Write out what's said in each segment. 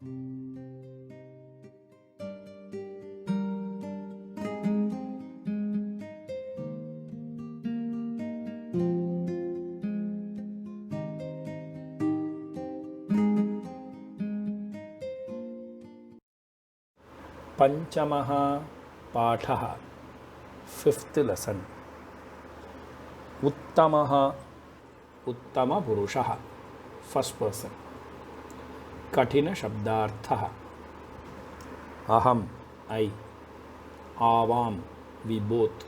पंचमः पाठः, 5th lesson. उत्तमः उत्तमपुरुषः, 1st person. कठिनशब्दार्थः अहम्, I, आवां, we both,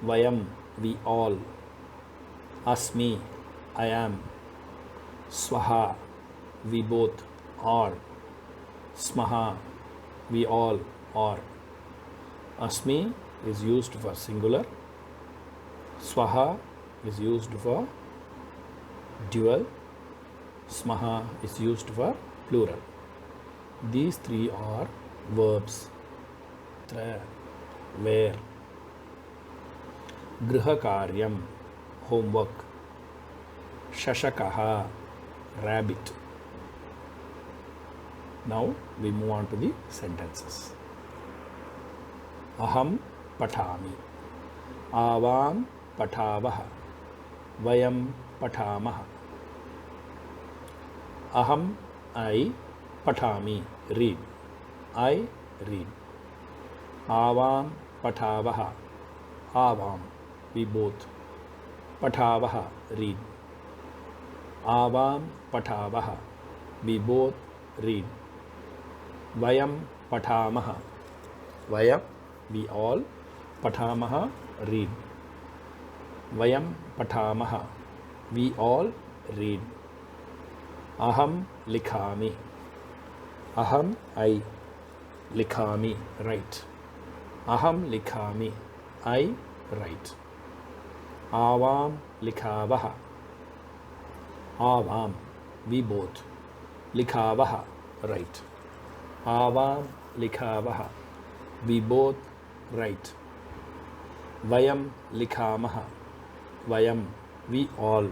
वयं, we all, अस्मि, I am, स्वः, we both are, स्मः, we all are. Asmi is used for singular, swaha is used for dual, smaha is used for plural. These three are verbs. Tra, where. Grihakaryam, homework. Shashakaha, rabbit. Now we move on to the sentences. Aham patami, avam patavaha, vayam patamaha. Aham, I, patami, read. I read. Avam patavaha, avam, we both. Patavaha, read. Avam patavaha, we both read. Vayam patamaha, vayam, we all, patamaha, read. Vayam patamaha, we all read. Aham likhami, aham, I, likhami, write. Aham likhami, I write. Avam likhavaha, avam, we both. Likhavaha, write. Avam likhavaha, we both write. Vayam likhamaha, vayam, we all.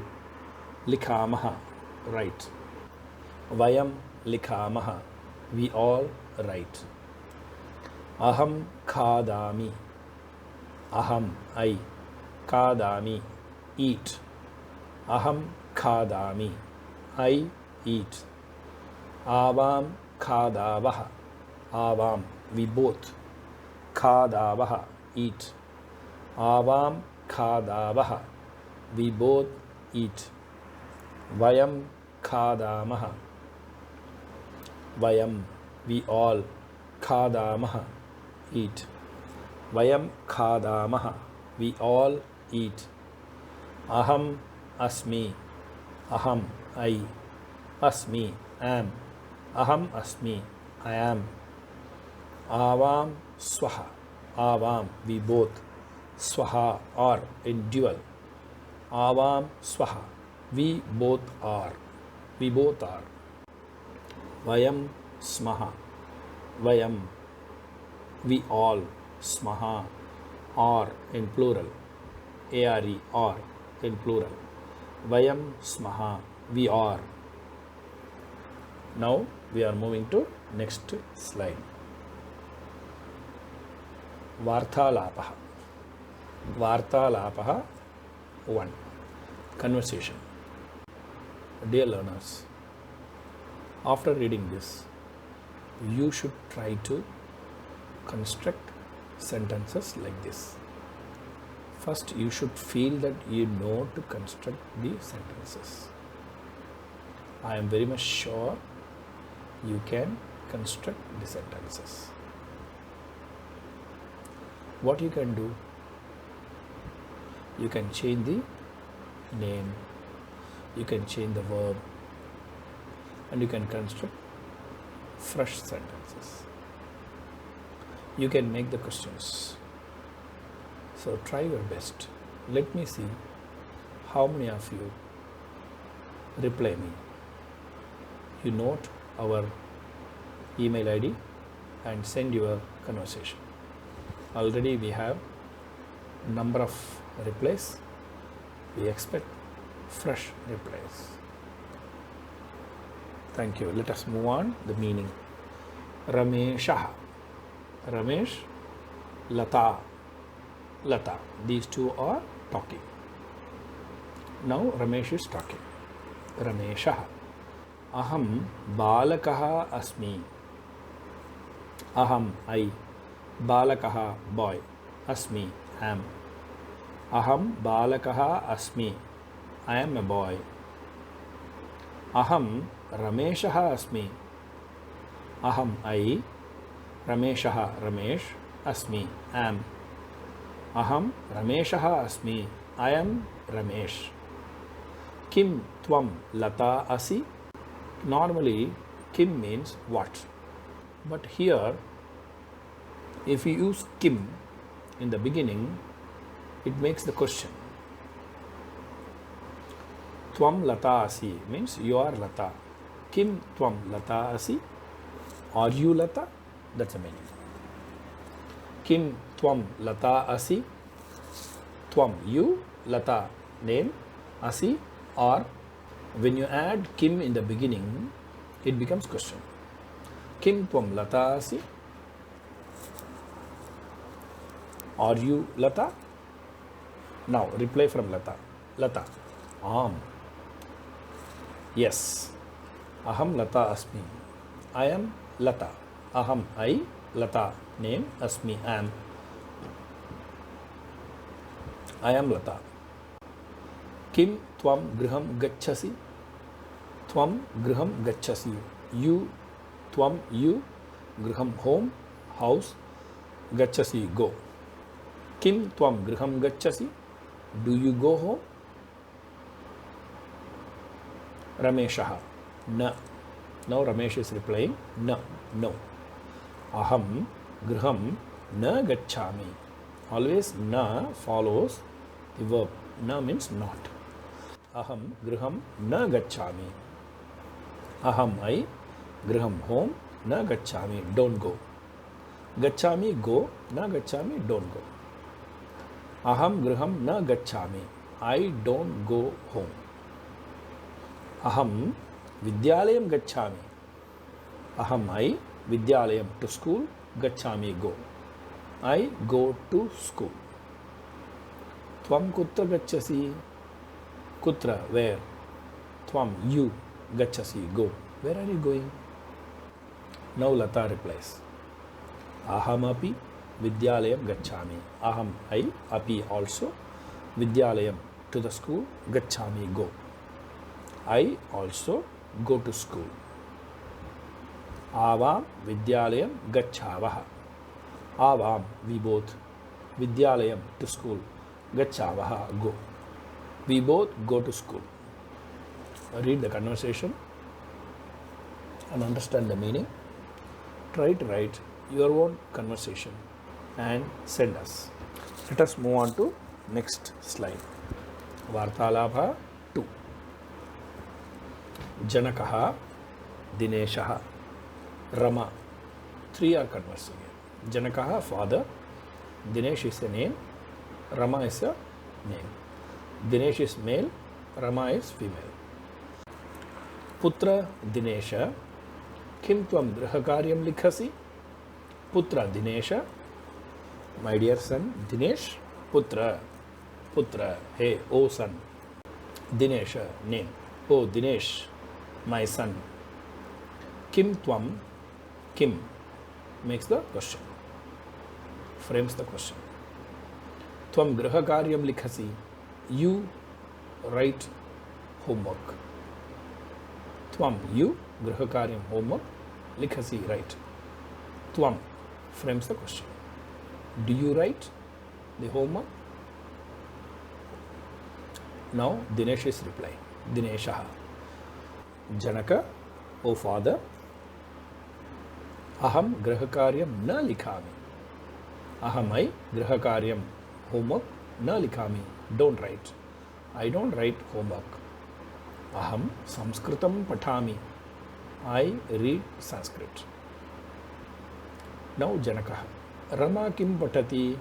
Likhamaha, write. Vayam likhamaha, we all write. Aham khadami, aham, I, khadami, eat. Aham khadami, I eat. Avam khadavaha, avam, we both. Khadavaha, eat. Avam khadavaha, we both eat. Vayam khadamaha, vayam, we all. Khadamaha, eat. Vayam khadamaha, we all eat. Aham asmi, aham, I, asmi, am. Aham asmi, I am. Avam swaha, avam, we both. Swaha, are, in dual. Avam swaha, we both are. We both are. Vayam smaha, vayam, we all. Smaha, are, in plural. Are, are, in plural. Vayam smaha, we are. Now we are moving to next slide. Vartalapaha. Vartalapaha 1. Conversation. Dear learners, after reading this, you should try to construct sentences like this. First, you should feel that you know to construct the sentences. I am very much sure you can construct the sentences. What you can do? You can change the name, you can change the verb, and you can construct fresh sentences. You can make the questions. So try your best. Let me see how many of you reply me. You note our email ID and send your conversation. Already we have number of replies. We expect fresh replies. Thank you. Let us move on. The meaning. Rameshah. Ramesh, Lata. Lata. These two are talking. Now Ramesh is talking. Rameshah. Aham balakaha asmi. Aham, I. Balakaha, boy. Asmi, am. Aham balakaha asmi. I am a boy. Aham Rameshaha asmi. Aham, I. Rameshaha, Ramesh. Asmi, am. Aham Rameshaha asmi. I am Ramesh. Kim tvam lata asi. Normally, kim means what? But here, if you use kim in the beginning, it makes the question. Tvam lata asi means you are lata. Kim tvam lata asi? Are you lata? That's the meaning. Kim tvam lata asi? Tvam, you, lata, name, asi, or. When you add kim in the beginning, it becomes question. Kim tvam lata asi? Are you lata? Now reply from lata. Lata. Am. Yes. Aham lata asmi. I am lata. Aham, I. Lata, name, asmi, am. I am lata. Kim tvam griham gacchasi? Tvam griham gacchasi. You, tvam, you, griham, home, house, gacchasi, go. Kim tvam griham gacchasi? Do you go home? Rameshaha. Na. Now Ramesh is replying, na, no. Aham griham na gacchami. Always na follows the verb. Na means not. Aham griham na gacchami. Aham, I. Griham, home. Na gacchami, don't go. Gacchami, go. Na gacchami, don't go. Aham griham na gacchami. I don't go home. Aham vidyalayam gacchami. Aham, I. Vidyalayam, to school. Gacchami, go. I go to school. Tvam kutra gacchasi? Kutra, where? Tvam, you. Gacchasi, go. Where are you going? Now Lata replies. Aham api vidyalayam gacchami. Aham, I. Api, also. Vidyalayam, to the school. Gacchami, go. I also go to school. Avam vidyalayam gacchavaha. Avam, we both. Vidyalayam, to school. Gacchavaha, go. We both go to school. Read the conversation and understand the meaning. Try to write your own conversation and send us. Let us move on to next slide. Vartalabha 2. Janakaha, Dineshah, Rama. 3 are conversing here. Janakaha, father. Dinesh is a name. Rama is a name. Dinesh is male. Rama is female. Putra Dinesha. Kim tvam grihakaryam likhasi? Putra Dinesha. My dear son Dinesh. Putra. Putra. Hey, oh son. Dinesha, name. Oh Dinesh, my son. Kim tvam. Kim makes the question. Frames the question. Tvam grihakaryam likhasi. You write homework. Tvam, you, grihakaryam, homework. Likhasi, write. Tvam frames the question. Do you write the homework? Now Dinesh is replying. Dineshaha. Janaka, O father. Aham grihakaryam na likhami. Aham, I. Grihakaryam, homework. Na likhami, don't write. I don't write homework. Aham Sanskritam patami. I read Sanskrit. Now Janaka. Rama kim patati?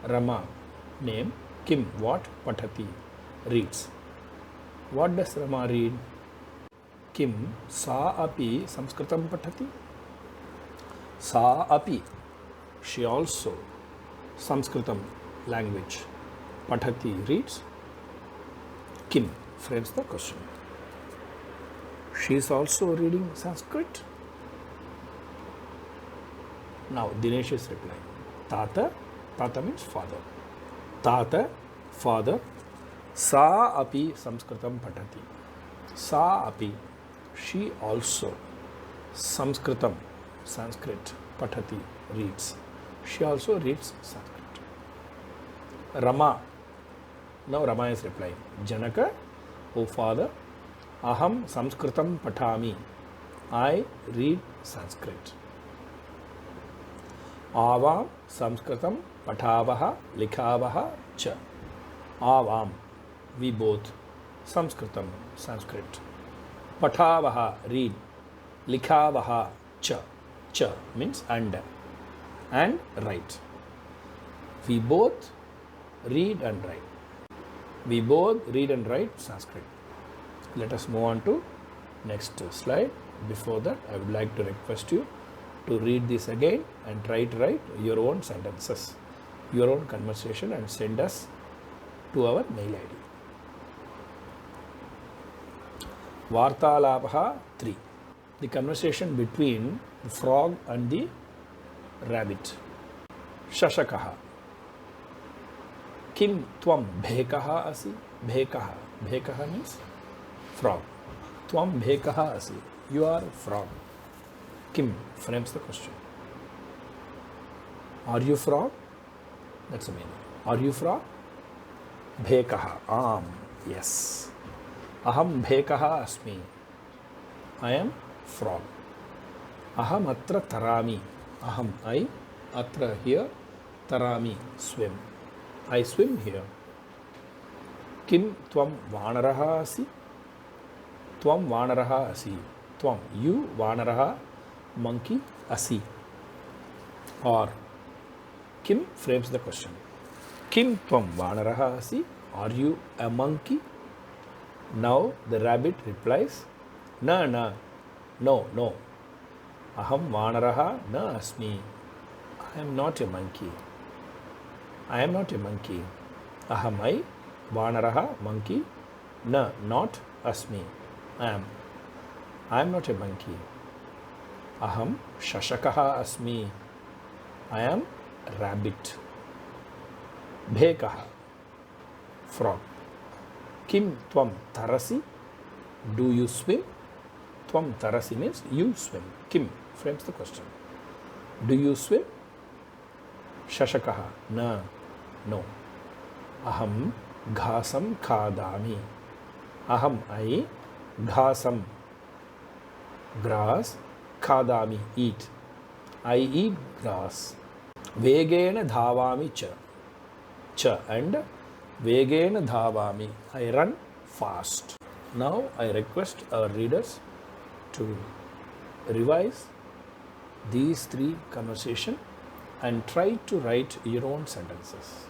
Rama, name. Kim, what? Patati, reads. What does Rama read? किं सा अपि संस्कृतं पठति? सा अपि, she also, संस्कृतं language, patati reads. Kim frames the question. She is also reading Sanskrit. Now Dinesh is replying. Tata, Tata means father. Tata, father. Sa api Sanskritam patati. Sa api, she also, Sanskritam, Sanskrit, patati, reads. She also reads Sanskrit. Rama. Now Rama is replying. Janaka, O father, aham Sanskritam patami. I read Sanskrit. Avam Sanskritam patavaha likhavaha cha. Avam, we both, Sanskritam, Sanskrit. Patavaha, read. Likhavaha, cha. Cha means and write. We both read and write. We both read and write Sanskrit. Let us move on to next slide. Before that, I would like to request you to read this again and try to write your own sentences, your own conversation, and send us to our mail ID. Vartalapaha 3. The conversation between the frog and the rabbit. Shashakaha. Kim tvam bhekaha asi? Bhekaha. Bhekaha means frog. Tvam bhekaha asi. You are frog. Kim frames the question. Are you frog? That's the meaning. Are you frog? Bhekaha. Yes. Aham bhekaha asmi. I am frog. Aham atra tarami. Aham, I, atra here, tarami, swim. I swim here. Kim tvam vanaraha asi? Tvam vanaraha asi. Tvam, you, vanaraha, monkey, asi. Or, Kim frames the question. Kim tvam vanaraha asi? Are you a monkey? Now the rabbit replies, Na, no. Aham vanaraha na asmi. I am not a monkey. I am not a monkey. Aham, I, vanaraha, monkey, na, not asmi. I am not a monkey. Aham shashakaha asmi. I am rabbit. Bhekaha, frog. Kim tvam tarasi? Do you swim? Tvam tarasi means you swim. Kim frames the question. Do you swim? Shashakaha. No. Aham ghasam khadami. Aham, I, ghasam, grass, khadami, eat. I eat grass. Vegena dhavami cha and vegena dhavami. I run fast. Now I request our readers to revise these three conversations and try to write your own sentences.